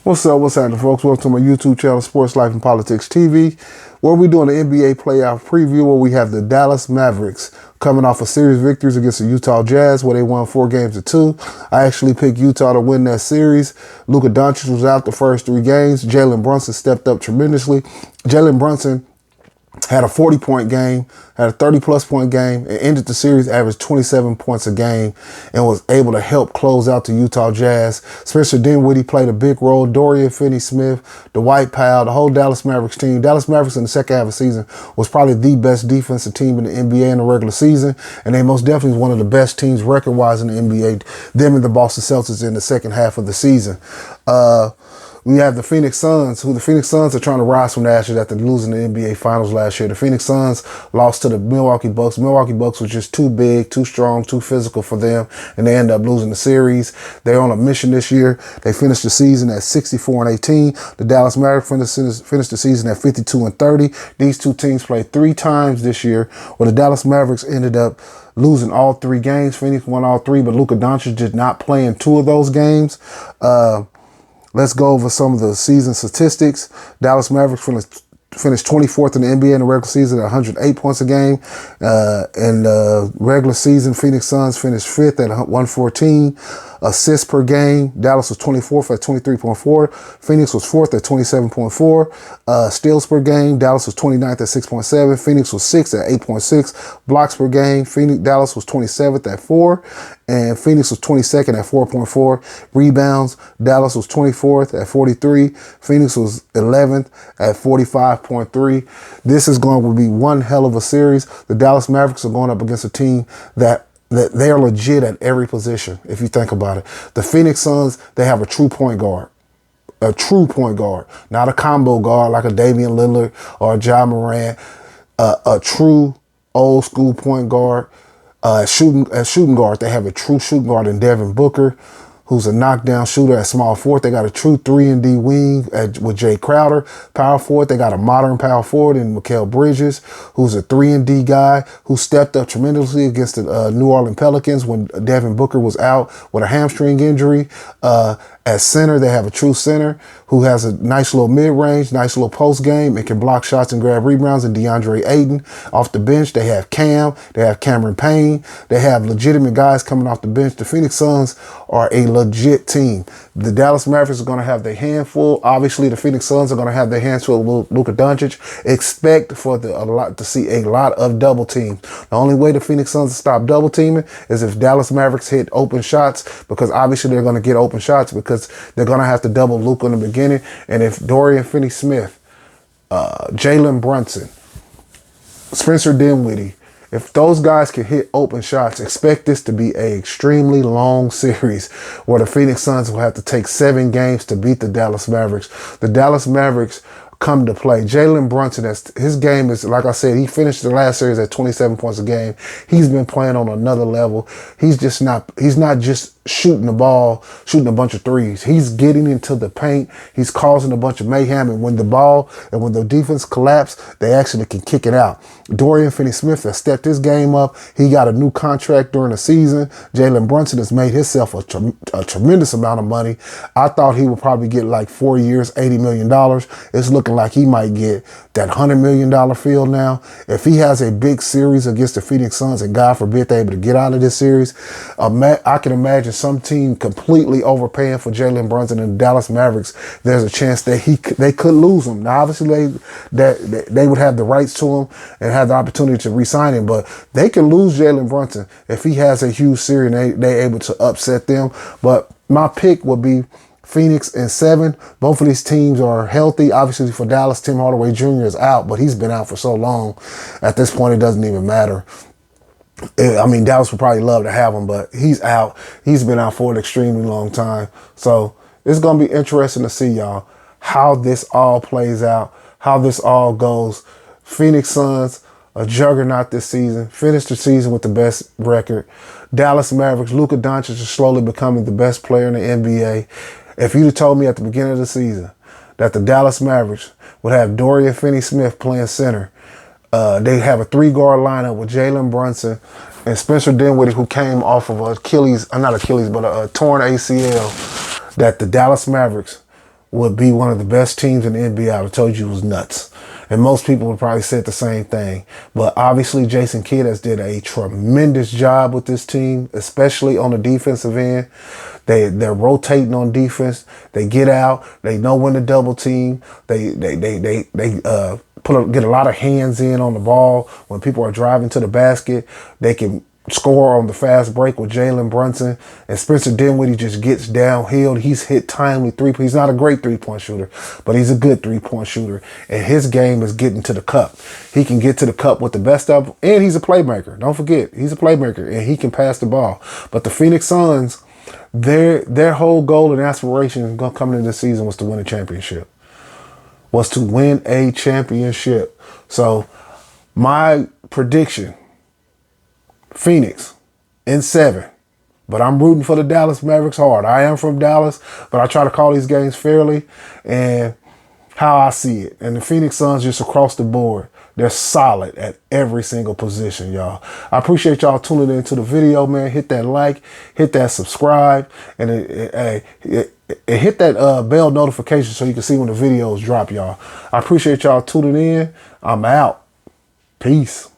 What's up? What's happening, folks? Welcome to my YouTube channel, Sports Life and Politics TV, where we're doing the NBA playoff preview, where we have the Dallas Mavericks coming off a series victories against the Utah Jazz, where they won 4-2. I actually picked Utah to win that series. Luka Doncic was out the first 3 games. Jaylen Brunson stepped up tremendously. Jaylen Brunson had a 40-point game, had a 30-plus point game, and ended the series, averaged 27 points a game, and was able to help close out the Utah Jazz. Spencer Dinwiddie played a big role. Dorian, Finney, Smith, Dwight Powell, the whole Dallas Mavericks team. Dallas Mavericks in the second half of the season was probably the best defensive team in the NBA in the regular season, and they most definitely was one of the best teams record-wise in the NBA, them and the Boston Celtics in the second half of the season. We have the Phoenix Suns, who the Phoenix Suns are trying to rise from the ashes after losing the NBA Finals last year. The Phoenix Suns lost to the Milwaukee Bucks. Milwaukee Bucks was just too big, too strong, too physical for them, and they end up losing the series. They're on a mission this year. They finished the season at 64-18. The Dallas Mavericks finished the season at 52-30. These two teams played 3 times this year, where the Dallas Mavericks ended up losing all 3 games. Phoenix won all 3, but Luka Doncic did not play in 2 of those games. Let's go over some of the season statistics. Dallas Mavericks finished 24th in the NBA in the regular season at 108 points a game. In the regular season, Phoenix Suns finished 5th at 114. Assists per game, Dallas was 24th at 23.4. Phoenix was 4th at 27.4. Steals per game, Dallas was 29th at 6.7. Phoenix was 6th at 8.6. Blocks per game, Dallas was 27th at 4. And Phoenix was 22nd at 4.4. Rebounds, Dallas was 24th at 43. Phoenix was 11th at 45.3. This is going to be one hell of a series. The Dallas Mavericks are going up against a team that they are legit at every position, if you think about it. The Phoenix Suns, they have a true point guard. A true point guard. Not a combo guard like a Damian Lillard or a Ja Morant. A true old school point guard. Shooting guard, they have a true shooting guard in Devin Booker, who's a knockdown shooter at small forward. They got a true 3-and-D wing with Jay Crowder. Power forward, they got a modern power forward in Mikal Bridges, who's a 3-and-D guy who stepped up tremendously against the New Orleans Pelicans when Devin Booker was out with a hamstring injury. At center, they have a true center who has a nice little mid-range, nice little post game, and can block shots and grab rebounds, and DeAndre Ayton. Off the bench, they have Cam, they have Cameron Payne, they have legitimate guys coming off the bench. The Phoenix Suns are a legit team. The Dallas Mavericks are going to have their handful. Obviously, the Phoenix Suns are going to have their hands full with Luka Doncic. Expect to see a lot of double teams. The only way the Phoenix Suns stop double teaming is if Dallas Mavericks hit open shots, because obviously they're going to get open shots because they're going to have to double Luka in the beginning. And if Dorian Finney-Smith, Jaylen Brunson, Spencer Dinwiddie, if those guys can hit open shots, expect this to be an extremely long series where the Phoenix Suns will have to take 7 games to beat the Dallas Mavericks. The Dallas Mavericks come to play. Jaylen Brunson, his game is, like I said, he finished the last series at 27 points a game. He's been playing on another level. He's not just shooting the ball, shooting a bunch of threes. He's getting into the paint. He's causing a bunch of mayhem. And when the defense collapse, they actually can kick it out. Dorian Finney-Smith has stepped his game up. He got a new contract during the season. Jaylen Brunson has made himself a tremendous amount of money. I thought he would probably get like 4 years, $80 million. It's looking like he might get that $100 million field now. If he has a big series against the Phoenix Suns, and God forbid they're able to get out of this series, I can imagine some team completely overpaying for Jaylen Brunson, and the Dallas Mavericks, there's a chance that they could lose him. Now, obviously, they would have the rights to him and have the opportunity to re-sign him, but they can lose Jaylen Brunson if he has a huge series and they're able to upset them. But my pick would be Phoenix in 7. Both of these teams are healthy. Obviously, for Dallas, Tim Hardaway Jr. is out, but he's been out for so long. At this point, it doesn't even matter. I mean, Dallas would probably love to have him, but he's out. He's been out for an extremely long time. So it's going to be interesting to see, y'all, how this all plays out, how this all goes. Phoenix Suns, a juggernaut this season, finished the season with the best record. Dallas Mavericks, Luka Doncic is slowly becoming the best player in the NBA. If you'd have told me at the beginning of the season that the Dallas Mavericks would have Dorian Finney-Smith playing center, they have a 3-guard lineup with Jaylen Brunson and Spencer Dinwiddie, who came off of a torn ACL, that the Dallas Mavericks would be one of the best teams in the NBA, I would have told you it was nuts. And most people would probably said the same thing. But obviously, Jason Kidd has did a tremendous job with this team, especially on the defensive end. They're rotating on defense. They get out. They know when to double team. They get a lot of hands in on the ball. When people are driving to the basket, they can score on the fast break with Jaylen Brunson. And Spencer Dinwiddie just gets downhill. He's hit timely he's not a great three-point shooter, but he's a good three-point shooter. And his game is getting to the cup. He can get to the cup with the best of them. And he's a playmaker. Don't forget, he's a playmaker and he can pass the ball. But the Phoenix Suns, their whole goal and aspiration coming into this season was to win a championship. So my prediction, Phoenix in 7. But I'm rooting for the Dallas Mavericks hard. I am from Dallas, but I try to call these games fairly and how I see it. And the Phoenix Suns, just across the board, they're solid at every single position, y'all. I appreciate y'all tuning into the video, man. Hit that like, hit that subscribe, and hit that bell notification so you can see when the videos drop, y'all. I appreciate y'all tuning in. I'm out. Peace.